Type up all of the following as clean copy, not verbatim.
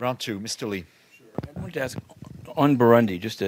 Round two, Mr. Lee. Sure. I wanted to ask on Burundi, just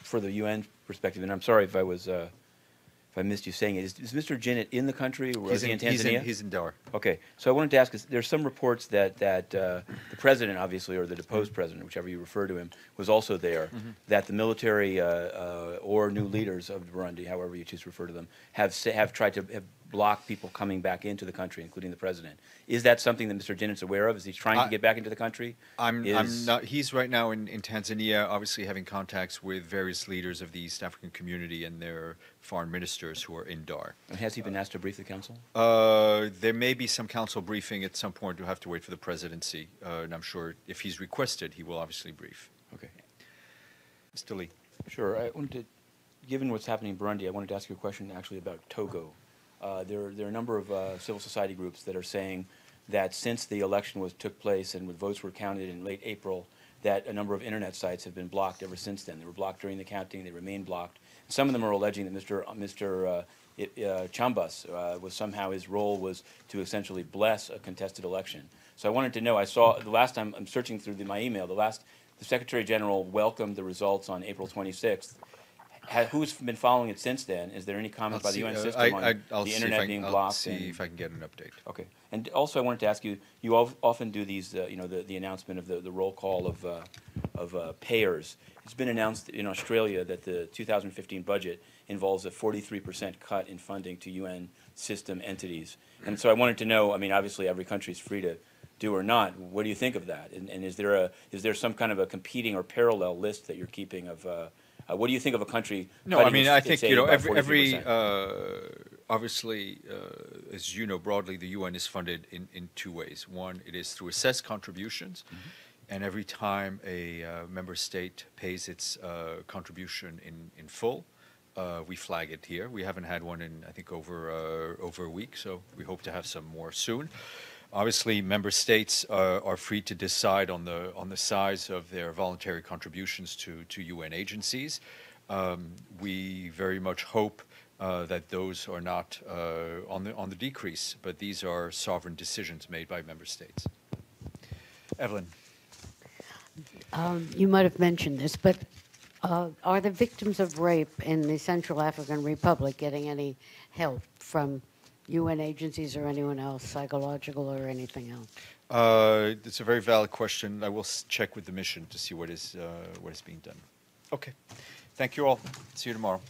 for the UN perspective, and I'm sorry if I missed you saying it. Is Mr. Djinnit in the country, or is he in Tanzania? He's in Dar. Okay, so I wanted to ask, there's some reports that the president, obviously, or the deposed president, whichever you refer to him, was also there, that the military or new leaders of Burundi, however you choose to refer to them, have tried to block people coming back into the country, including the president. Is that something that Mr. Djinnit's aware of? Is he trying to get back into the country? I'm not. He's right now in Tanzania, obviously having contacts with various leaders of the East African community and their foreign ministers who are in Dar. And has he been asked to brief the council? There may be some council briefing at some point. We'll have to wait for the presidency, and I'm sure if he's requested, he will obviously brief. Okay. Mr. Lee. Sure. I wanted to, given what's happening in Burundi, I wanted to ask you a question actually about Togo. There are a number of civil society groups that are saying that since the election took place and votes were counted in late April, that a number of internet sites have been blocked ever since then. They were blocked during the counting. They remain blocked. Some of them are alleging that Mr. Chambas was somehow, his role was to essentially bless a contested election. So I wanted to know, I saw the last time I'm searching through my email, the Secretary General welcomed the results on April 26th. Who's been following it since then? Is there any comment by the UN system on the internet being blocked? I'll see if I can get an update. Okay. And also I wanted to ask you, you often do these, the announcement of the roll call of payers. It's been announced in Australia that the 2015 budget involves a 43% cut in funding to UN system entities. And so I wanted to know, I mean, obviously every country is free to do or not. What do you think of that? And is there some kind of a competing or parallel list that you're keeping of what do you think of a country? No, I mean, I think every obviously, as you know broadly, the UN is funded in two ways. One, it is through assessed contributions, and every time a member state pays its contribution in full, we flag it here. We haven't had one in I think over a week, so we hope to have some more soon. Obviously, member states are free to decide on the size of their voluntary contributions to UN agencies. We very much hope that those are not on the decrease, but these are sovereign decisions made by member states. Evelyn. You might have mentioned this, but are the victims of rape in the Central African Republic getting any help from UN agencies or anyone else, psychological or anything else? It's a very valid question. I will check with the mission to see what is being done. Okay. Thank you all. See you tomorrow.